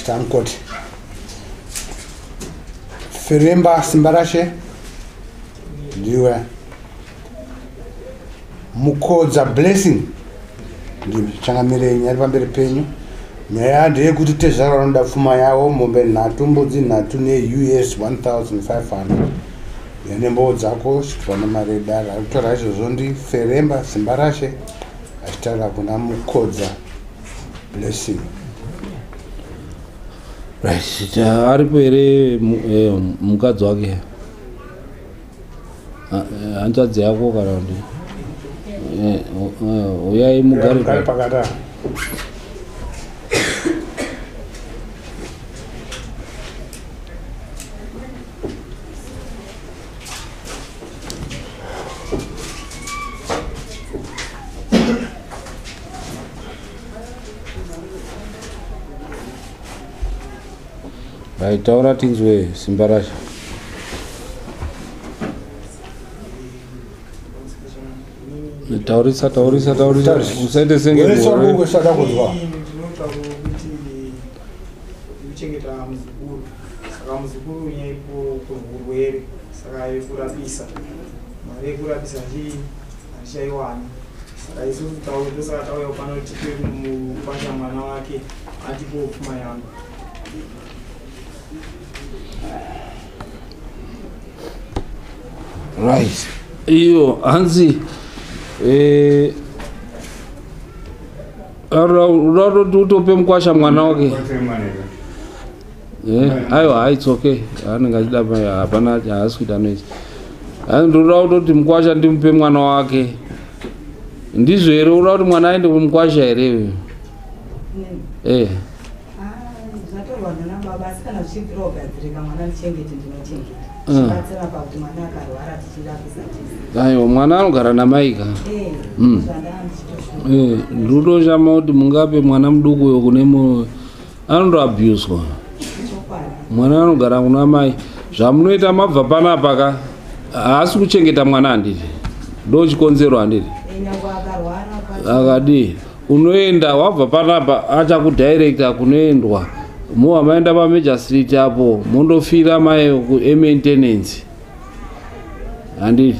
Tankoti Feremba Simbarashe ndiwe Mukodza Blessing ndiwe changamire nyari pamberi penyu nyaya ndeyekuti tezvara vanoda pfuma yavo mombe nhatu mbudzi nhatu ne-US 1500 yanembowo dzako chitwa nemari yedara akutora izvozvo ndi Feremba Simbarashe achitaura kuna Mukodza Blessing. Right, aripo here mukadzi wake hanzvadzi yako kana kuti uyai mugare pakata Right, taura tinzwe Simbarashe. Taurisa usaite senge gore usada kuzwa kuchengeta muzukuru saka muzukuru nyaipo kurwere saka yekurapisa mari yekurapisa chii hachaiwana saka isusu tosaka tauya pano tipe kumupasha mwana wake atipo pfuma yangu. Right. Iyo hanzi uraroti utope mukwasha mwana wake. Aiwa, it's okay. Anenge achida hapana haasi kuita noise. Ndinoda kutoti mukwasha ndimupe mwana wake. Ndizvo here unoda kuti mwana aende kumukwasha here? Zvatorwa nana baba asi kana zvichibvira kugadzirika mwana ndichengete ndinochengeta. Zvabatsira pakuti mwana akarwara tichirapisa tese. Aiwa, mwana anogara namaika. Ndinotoshama kuti mungape mwana muduku uyo kune anotoabhuswa. Mwana anogara kuna mai. Zvamunoita mabva panapa ka haasi kuchengeta mwana handiti. Ndo chikonzero handiti. Akadi unoenda wabva panapa achakudhirecta kunoendwa. Mowa maenda paMajor Street apo mondofira mai kumaintenance. Handiti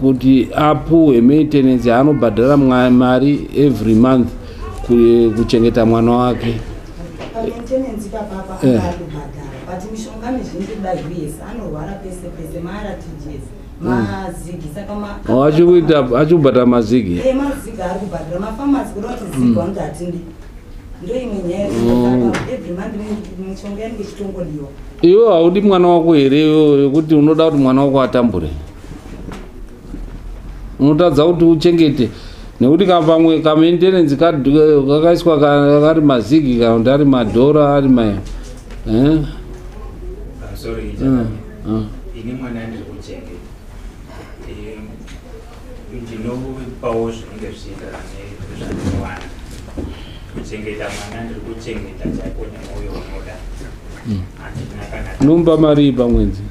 kuti apuwe maintenance anobhadhara mari every month kuchengeta mwana wake. Maintenance papa akabhadhara but mishonga mizhinji kudai yes anorwara pese pese mara TGS mazigi saka achibhadhara mazigi. Mazigi ari kubhadhara mafamasi kuti zigi wangu atindi ndo imwe nyaya every month mishonga yanenge ichitongodiwa. Iwo haudi mwana wako here yekuti unoda kuti mwana wako atambure. Unotadza kuti uchengete nekuti pamwe kamaintenance kakaiswa kari mazigi kana kuti ari madhora ari sorry ini mwana ndiri kuchengeta ndinopawo zvinenge zvichienderana nezvandinowana kuchengeta mwana ndiri kuchengeta chako nemwoyo unoda handina kana unomba mari pamwedzi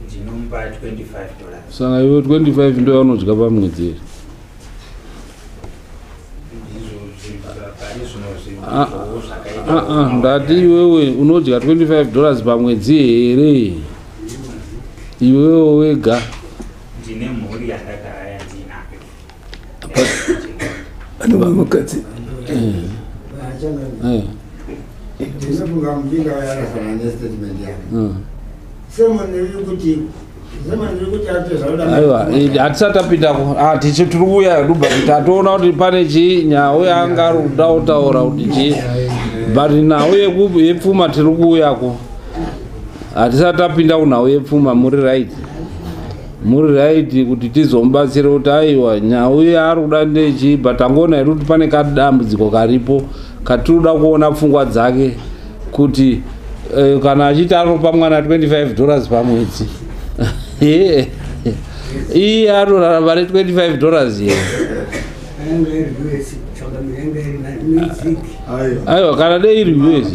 ndinomba $25. Saka iwe 25 ndo yaunodya pamwedzi here. Ndati iwewe unodya $25 pamwedzi here iwewe wega. Ndine mhuri yandagara yandinayo. Anoba mukadzi. Ndisafunga mjinga wayarasana nestatement yake. Sema nilikuti aiwa hatisati tapindako tiri kuuya duba tatoona kuti pane chinyau yanga ari kuda kutaura kuti chii but nhau yepfuma tiri kuuyako hatisati tapinda kunhau yepfuma. Muri right kuti tizomubatsira kuti aiwa nyau yaari kuda ndechii but tangoona here kuti pane kadambudziko karipo katiri kuda kuona pfungwa dzake kuti kana achiti anopa mwana $25 pamwedzi iye anorarama ne $25 here aiwa kana dei iri US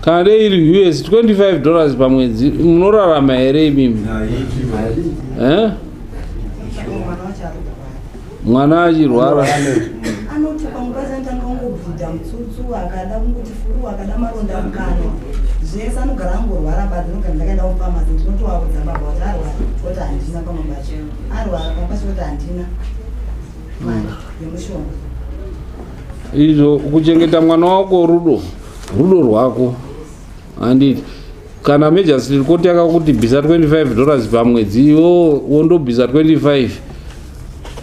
kana dei iri US $25 pamwedzi munorarama here imimi mwana achirwara anoti panguvaza ndangangobvita mutsutsu akada kungoti furu akada maronda mukanwa zvese anogara angorwara badzinogara ndakaenda mufamasi ndinotovaudza baba kuti arwara oti handina pamabasha arwara pamabasha kuti handina mari yemushonga izvo kuchengeta mwana wako rudo rwako handiti kana Majesty Court yakakuti bhisa $25 pamwedzi iwo wondobhisa 25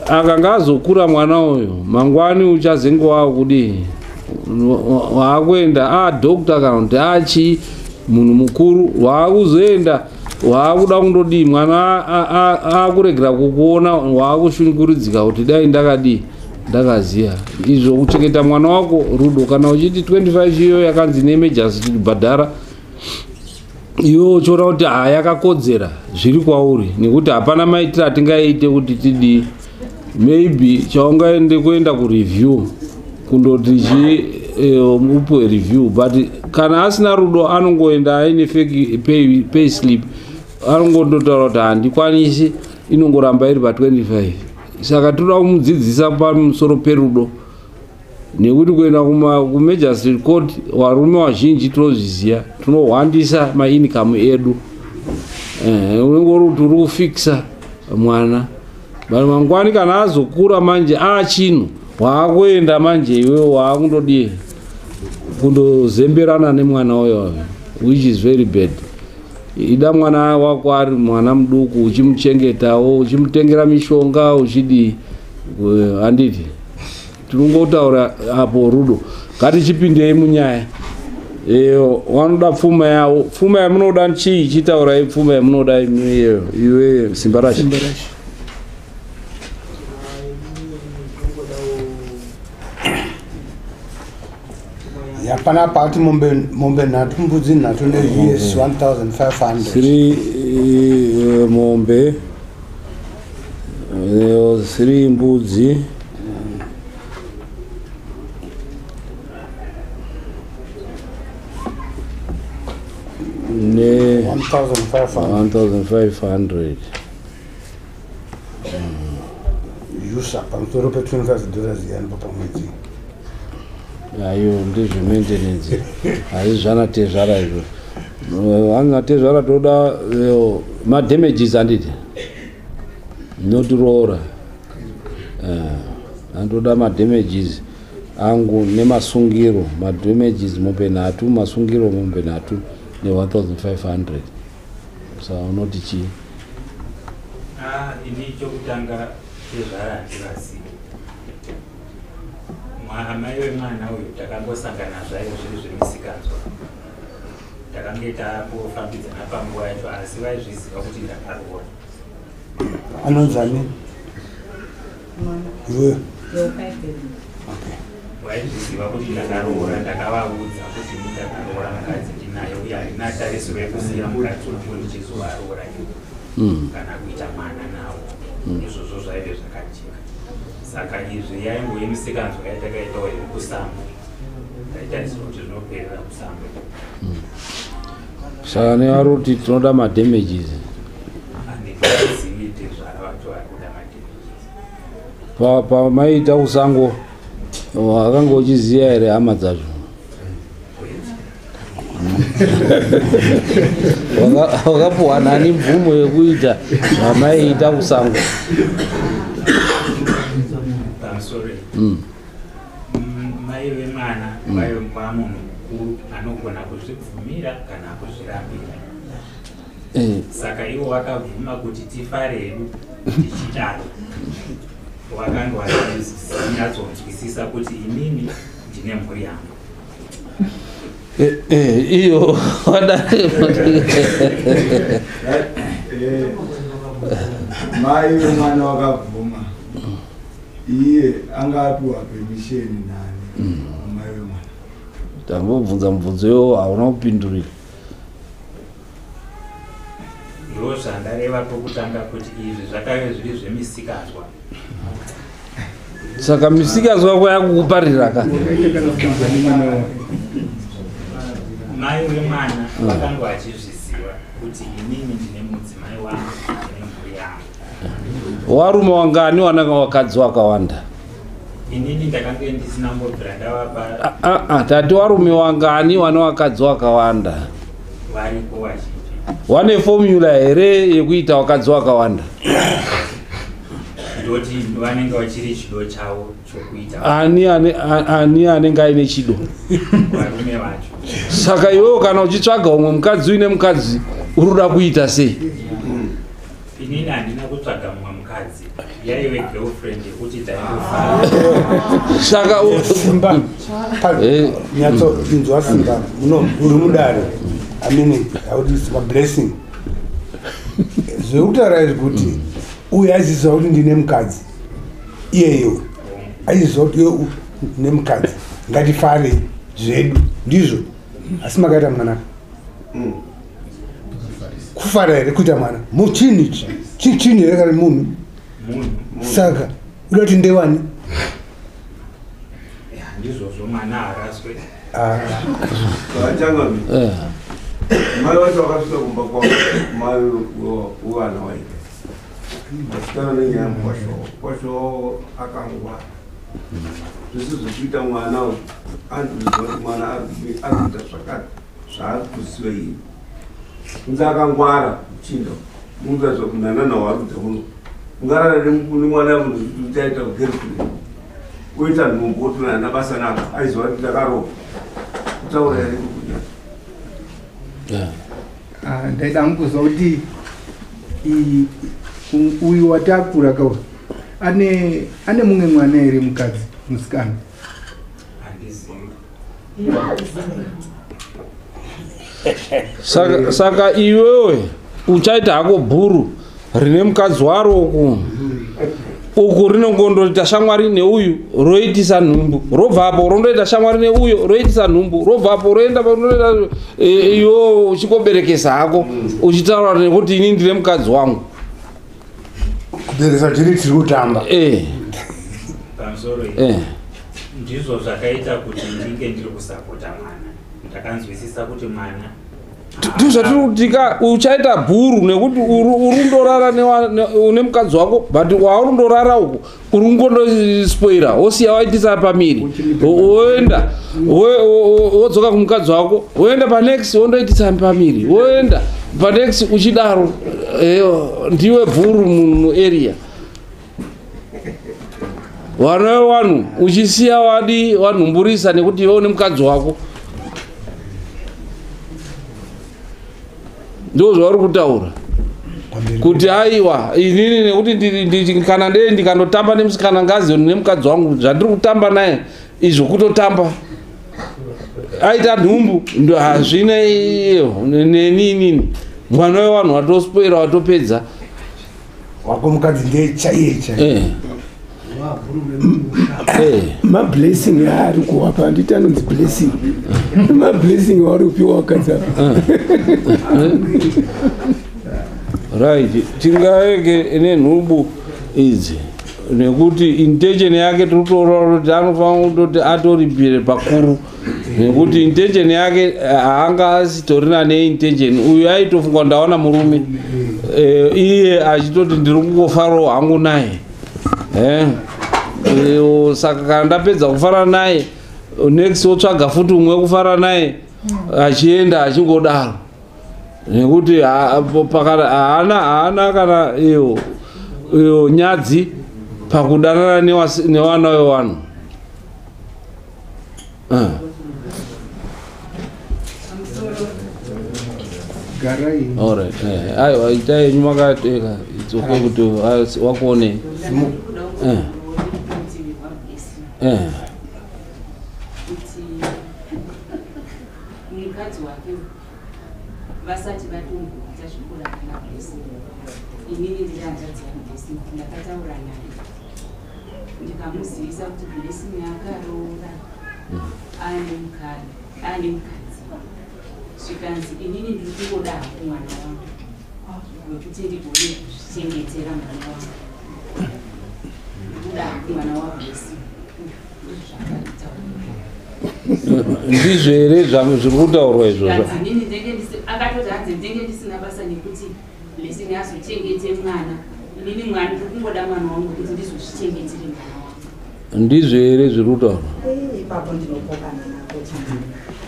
akanga azokura mwana uyo mangwani uchazenge wakudi waakuenda doctor kana kuti achi munhu mukuru waakuzoenda waakuda kundodii mwana akuregera kukuona waakushungurudzika kuti dai ndakaziya izvo kuchengeta mwana wako rudo kana uchiti 25 iyo yakanzi neMajesty bhadhara iwo uchiona kuti yakakodzera zviri kwauri nekuti hapana maitiro atingaite kuti tidii maybe chaungaende kuenda kureview kundoti upuwe review but kana asina rudo anongoenda aine fake pay slip anongondotaura kuti handikwanisi inongoramba iri pa25 saka toda kumudzidzisa pamusoro perudo nekuti kuenda kuMajesty Court varume vazhinji tinozviziva tinohwandisa mainikamu edu unenge uri kufixa mwana bali mangwani kana azokura manje chinhu waakuenda manje iwe waakundodii kundozemberana nemwana uyo which is very bad ida mwana wako ari mwana muduku uchimuchengetawo uchimutengera mishonga uchidii handiti tinongotaura apo rudo ngatichipindei munyaya wanoda pfuma yawo pfuma yamunoda chii chitaurai pfuma yamunoda iwe simba rashi yapana pakati mombe nhatu mbudzi nhatu ne-US 1500 3 mombe 3 mbudzi ne 1500 yusa pamusoro pe$25 yani pamwedzi ayo ndezvementenensi hazvi zvanatezvara izvo angatezvara toda madamages handiti notiroora andoda madamages angu nemasungiro madamages mombe nhatu masungiro mombe nhatu ne1500 sa unoti chii ini chokutanga tezvara handivasi amai wemwana uyu takangosangana zvayo zviri zvemisikanzwa takange tapofambidzana panguva yacho asi vaizviziva kuti ndakaroora anonzani iwe vaizviziva kuti ndakaroora ndakavaudza kuti ndakaroora mukadzi ndinayo uye harina tarisiro yekusiya mukadzi wangu ndichizovaroora kana kuita mwana nawo izvozvo zvaive zvakajeka saka izvi yaingoye misikanzwa yatakaitawo yekusambo taitarisira kuti zvinoperera kusambo saka nevaroti tinoda madamages handikaziite zvara vacho vari kuda madamages pamaita kusango wakanga uchiziya here hama dzacho wakapuwa nani mvumo yekuita zvamaiita kusango pamusoro mai vemwana vaiva munhu mukuru anogona kuzvibvumira kana kuzvirambira saka ivo vakabvuma kuti tifaredu tichidaro wakanga wachinyatsonzwisisa kuti inini ndine mhuri yangu iyo mai vemwana wakabvuma iye angapiwa permission nani mai vemwana tambobvunza mubvunzo iwo hauna kupindurira ndo zvandareva pokutanga kuti izvi zvakave zviri zvemisikanzwa saka misikazi wako yakukuparira ka mai wemwana vakanga vachizviziva kuti inini ndine mudzimai wangu nemhuri yangu. warume wangani wananga wakadzi wakawanda? Inini ndakanga ndisina mbobvira ndavapa. Tati warume wangani wane wakadzi wakawanda? Varipo vazhinji. Wane formula here yekuita wakadzi wakawanda? Ndoti vanenge vachiri chido chavo chokuita. Ani anenge aine chido? Varume vacho. Saka iwewe kana uchitsvaga umwe mukadzi uine mukadzi uruda kuita sei? Inini handina kutsvaga mumwe mukadzi, yaive girlfriend yekuti taingofara. Saka simba nyatso inzwa simba uri mudare it's a blessing. Zvekutaura kuti uye aziziva kuti ndine mukadzi iyeyo aziziva kuti iwe ndine mukadzi ngatifare zvedu ndizvo, asi makaita mwana kufara here kuita mwana muchini chini here kari munhu saka uda kuti ndewani ndizvozvo mwana haraswe vachangami mai vacho vakasvika kumba kwavo mai uvana waita vasikana nenyaya kwasho akangwa zvese zvekuita mwana andiziva kuti mwana arikuita zvakati zvaari kuziva iye kunze akangwara chinda munzazva kunanana warudza muno ungarara nemwana utaita kugerikure oita nhumbu otonana basa naka aiziva kuti ndakaropa kutaura here kukunya ndaida ngukuzwa kuti uyu watakura kauri ane mumwe mwana here mukadzi musikana? Saka iwewe uchaita hako bhuru rine mukadzi waro uku rinongondoita shamwari neuyu roitisa nhumbu, robva apo rondoita shamwari neuyo roitisa nhumbu, robva apo roenda paroita iwo uchikoberekesa hako uchitaura nekuti ini ndine mukadzi wangu. kuberekesa tiri tiri kutamba pamusoro ndizvo zvakaita kuti ndinge ndiri kusapota mwana. Ndakanzwisisa kuti mwana ndizvatiri kutika uchaita bhuru nekuti urundorara une mukadzi wako, but waurundorara uku urungondospoira wosiya waitisa pamiri, woenda wodzoka kumukadzi wako, woenda panext wondoitisa pamiri, woenda panext uchidaro. Ndiwe bhuru muarea vana vanhu uchisiya wadi wanhumburisa nekuti iwe une mukadzi wako. Ndo zvauri kutaura kuti haiwa inini nekuti kana ndee ndikandotamba nemusikana ngazi nemukadzi wangu zvandiri kutamba naye izvo kutotamba aita nhumbu hazvine nenini mwana wevanhu watospoira watopedza wako mukadzi ndechaiye mablessing yaari kuwapa handiti anonzi blessing mablessing waari kupiwa wakadzi right. Tingaveke nenhubu idzi nekuti intention yake tirikutoona kuti anofanira kutoti atoripire pakuru, nekuti intention yake haanga asitorina neintention. Uyu aitofunga ndaona murume iye achitoti ndiri kungofarawo hangu naye. Saka kana ndapedza kufara naye next wotsvaga futi umwe kufara naye achienda achingodaro, nekuti haana kana iyo nyadzi pakudanana nevana vevanhu. Alright. Aiwa itai nyuma kateka itsoke kuti wakuone. Mukadzi wake vasati vatomboita zvikora kana blessing, inini ndiri hanzvadzi yablessing, ndakataura naye ndikamuzivisa kuti blessing yakaroora ane mukadzi, zvikanzi inini ndiri kungoda hako mwana wangu wekuti ndigone kuzvichengetera mwana wangu. kuda mwana waBlessing. Ndizvo here zviri kutaurwa izvozvo. Inini ndenge akatoti hanzi ndenge ndisina basa nekuti Blessing azochengete mwana. Inini mwana ndikungoda mwana wangu kuti ndizozvichengetera mwana wangu. Ndizvo here zviri kutaurwa. Ipapo ndinopokana nako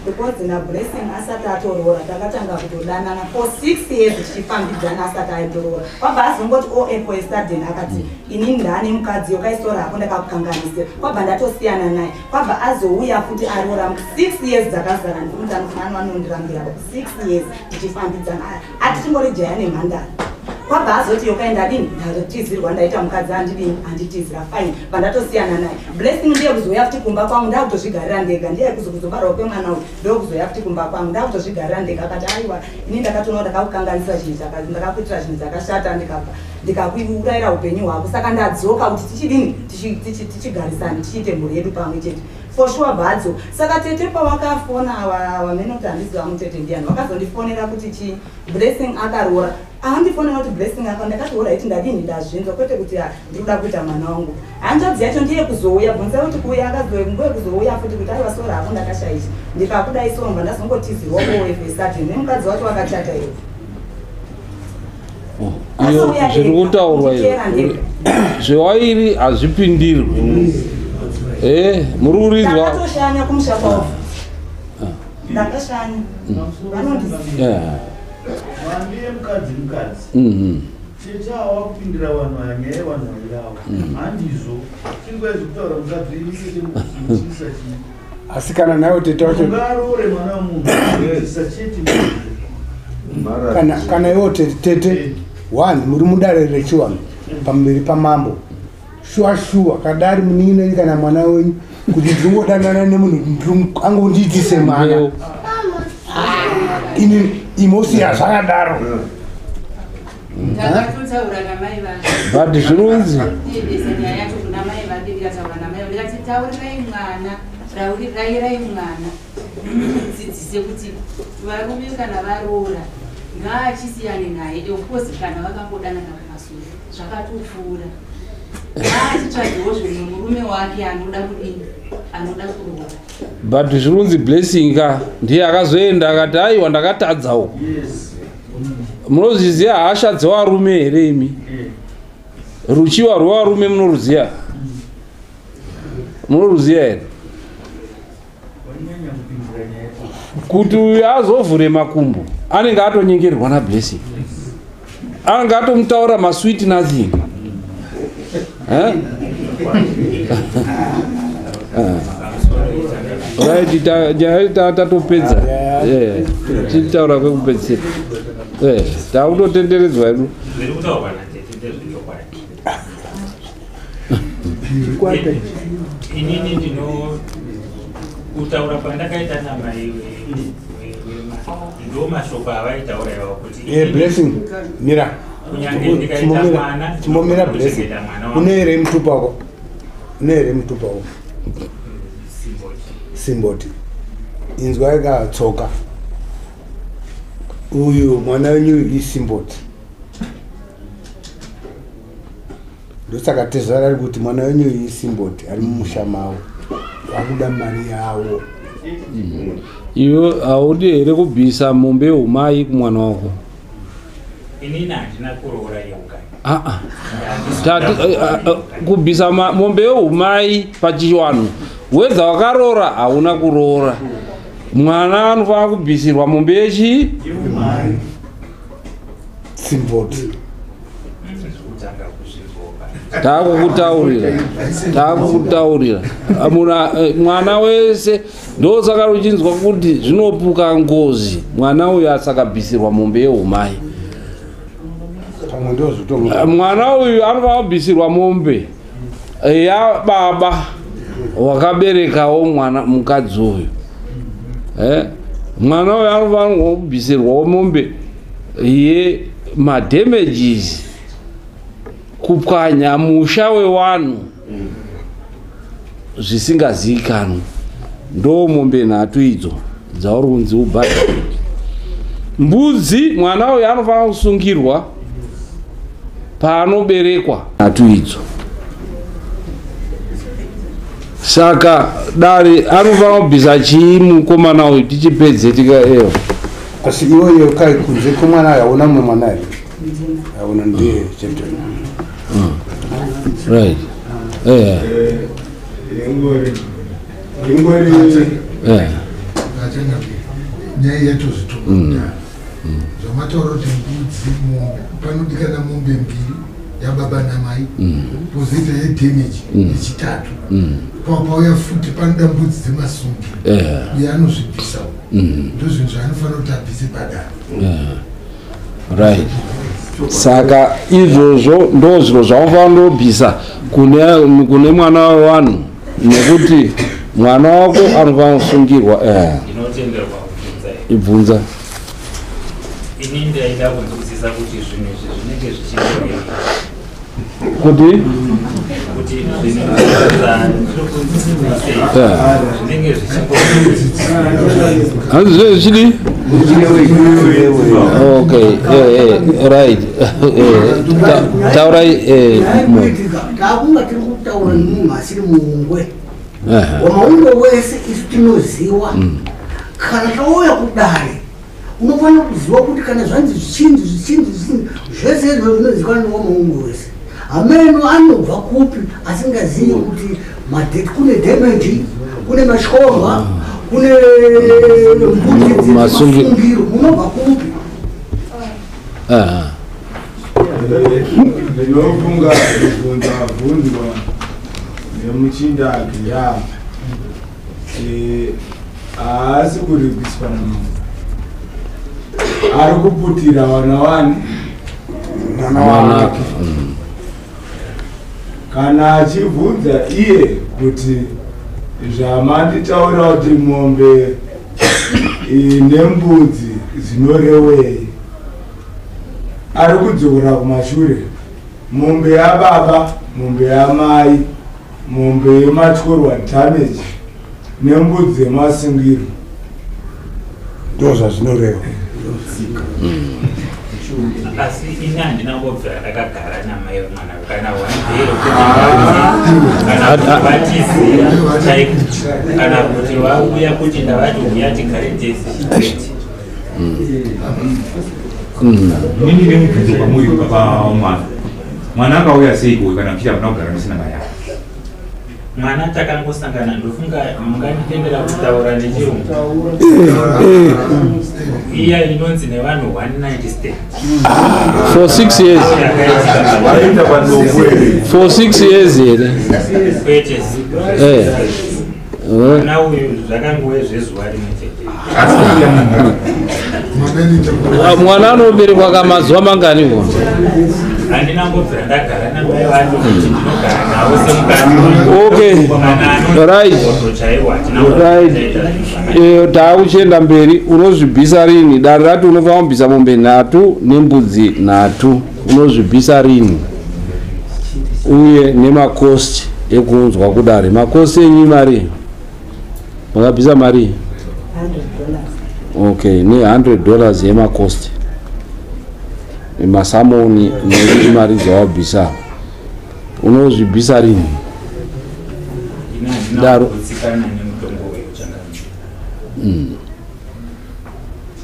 because naBlessing asati atoroora takatanga kutodanana for 6 years tichifambidzana asati aitoroora. Kwabva azongoti for a sudden akati inini ndane mukadzi wakaisora hako ndakakukanganisa. Kwabva ndatosiyana naye. Kwabva azouya futi aroora 6 years dzakazara ndikuti anofanira anondirambira 6 years tichifambidzana. Atichingori jaya nemhandara. Kwabva azoti yokaenda dini ndatizirwa ndaita mukadzi andidini anditizira fine vandatosiyana naye. Blessing ndiye kuzoya futi kumba kwangu ndakutozvigarira ndega ndiye kuzobarwa kwemwana uyu ndokuzoya futi kumba kwangu ndakutozvigarira ndega akati aiwa ini ndakatoona ndakakukanganisa chinhu ndakakuitira chinhu chakashata ndikakuurayira upenyu hwako saka ndadzoka kuti tichidini tichigarisana tichiite mhuri yedu pamwe chete for sure bhadzo. Saka tete pawakafona wamenoti handiziva mutete ndiani wakazondifonera kuti chi Blessing akaroora handifonera kuti Blessing aka ndakatoora iti ndadini ndazvinzwa kwete kuti ndikuda kuita mwana wangu. Hanzvadzi yacho ndiye kuzouya bvunza kuti kuuya akazoengoe kuzouya futi kuti aiwa sora hako ndakashaisha ndikakudai somba ndazongotizirwa koefesati nemukadzi wacho wakachata iwe. Iyo zviri kutaurwa izvo zvewairi hazvipindirwi. Muri kuridzwa ndakatoshanya kumusha kwavo ndakashanya vanondiziva Mwambie mukadzi chechawa kupindira vanhu hanyaya vanhu vairavo handizo chingwezi kutaura mukadzi iiiisa chii asi kana nayo tete wacho ungaroore mwana wamunhu isa chete kana iwo tete one muri mudare rechiwanhu pamberi pamambo shuwa kadari muningi kana mwana wenyu kuti ndingodanana nemunhu angondiitise mwana ini imosiya zvakadaro ndakatotaura namai but zvirunzi ndiyebesanya yacho kuna mai vake ndikataura namai ndikati taurirai mwana raurirai mwana dzidzise kuti varume kana varoora ngaachisiyane naye of kana vakangodanana kumasure zvakatopfuura ngaachitsvagewo zvimwe murume wake anoda kudini anoda kuroora. but zvirunzi Blessing ndiye akazoenda akati aiwa ndakatadzawo. Munozviziva hasha dzevarume here imi? Ruchiwa rwevarume munoruziva? Munoruziva here? Kuti uyu azovhure makumbo anenge atonyengerwa naBlessing, anenge atomutaura masweet nothing. Right, tatopedza tichitaura kwekupedzisira takutotenderedzwa edu. Inini ndino kutaura pandakaita namai ndo mashoko avaitaura ivawo kuti Blessing mira chimomira Blessing une here mutupa wako simboti inzwa yakatsoka uyu mwana wenyu isimboti ndosaka tezara ari kuti mwana wenyu isimboti ari mumusha mavo vakuda mari yavo. Iwe haudi here kubvisa mombe umai kumwana wako? Inini handina kuroora yeukai. Kubvisa mombe umai pachiwanhu wedza wakaroora hauna kuroora. Mwana anofanira kubvisirwa mombe yechi simboti. Takukutaurira mwana wese ndosaka uchinzwa kuti zvinopuka ngozi mwana uyu asakabvisirwa mombe yeumai. Mwana uyu anofanira kubvisirwa mombe yababa wakaberekawo mwana mukadzi uyu. Mwana uyu anofanira kubvisirwawo mombe yemadamages kupwanya musha wewanhu zvisingazivikanwi. Ndo mombe nhatu idzo dzaurunzi ubhadha. Mbudzi mwana uyu anofanira kusungirwa paanoberekwa nhatu idzo. saka dare anofanira kubvisa chii mukomana uyu tichipedze tika eyo asi iwoyo kai kunze komwana hauna mumwe mwana here hauna ndiye chete right ingori nyaya yatozvitoa zvamataura kuti mbudzi mombe panodikana mombe mbiri yababa namai pozoita yedamage yechitatu pauya futi panoda mbudzi dzemasungiro uye anozvibvisawo ndozvinhu zvaanofanira kuti abvise padaro right saka izvozvo ndo zviro zvaunofanira kubvisa kune mwana wavanhu nekuti mwana wako anofanira kusungirwa inotenderwa ibvunza ini ndaida kunzwisisa kuti zvinhu izvi zvinenge zvichireverera kuti zvinenge hanzi zve zvichidi okay right taurai takunga tiri kutaura nemunhu asiri muungwe wamaungo wese isu tinoziva kana tauya kudare unofanira kuziva kuti kana zvanzi zvichinzi zvese izvo zvinozivikanwa newamaungo wese ameno anobva kupi asingazivi kuti kune damage kune mashorwa kune mbudzi masungiro munobva kupi ndinofunga bvunzabvunzwa nemuchindaki haasi kuripiswa namunhu ari kuputira vana wani wake kana achibvunza iye kuti zvamanditaura kuti mombe nembudzi zinorewei ari kudzokera kumashure mombe yababa mombe yamai mombe yematyorwa damage nembudzi yemasungiro ndo zvazvinoreva asi ini handina ngobvira ndakagara namai vemwana kana waneirokanavatiziya kana kuti vauya kuti ndavati uya tigare tese nini nemubvunzo kwamuri pamwana mwana akauya seiko kana kuchita kuna kugara musina mai yake mwana takangosangana ndofunga munganditendera kutaura nechirungu iya inonzi nevanhu 190 step for 6 years for 6 years here kwete mwana uyu zvakangowe zvezuva rimwe chete mwana anoberekwa kamazuva mangani ko handina ngobvira ndagara namai vacho kuti ndinogara navo semukati okay right taakuchienda mberi unozvibvisa rini dare rati unofanira kubvisa mombe 3 nembudzi 3 unozvibvisa rini uye nemakosti ekuunzwa kudare makosti enyu mari makabvisa mari okay ne$100 yemakosti masamoni nemari dzawabvisa unozvibvisa rini daro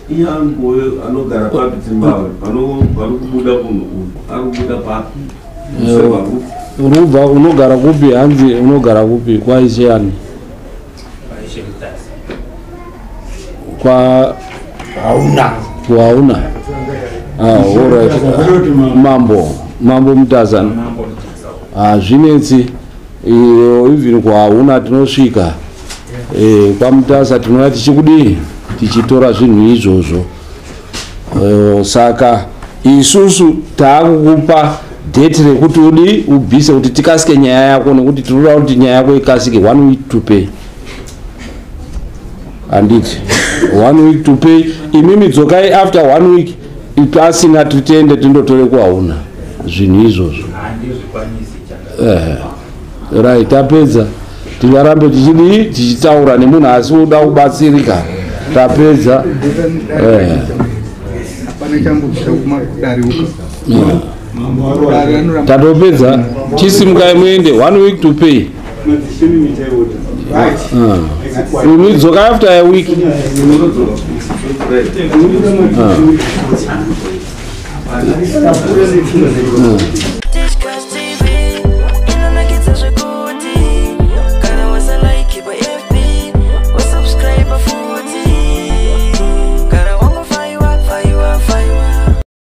iyangoyo anogara papi Zimbabwe panokubuda kunhu uyu arikubuda papi urubva unogara kupi hanzi unogara kupi kwaisheani kwa hauna alright mambo mutazana zvinetsi even kwahauna tinosvika kwamutasa tinouya tichikudii tichitora zvinhu izvozvo saka isusu taakukupa date rekuti udi ubvise kuti tikasike nyaya yako nekuti tinoda kuti nyaya yako ikasike 1 week to pay handiti 1 week to pay imimi dzokai after 1 week pasina titende tindotore kwahauna zvinhu izvozvo right tapedza tingarambe tichidii tichitaura nemunhu asi uda kubatsirika tapedza tatopedza chisimukai muende 1 week to pay Unidzoka after a week.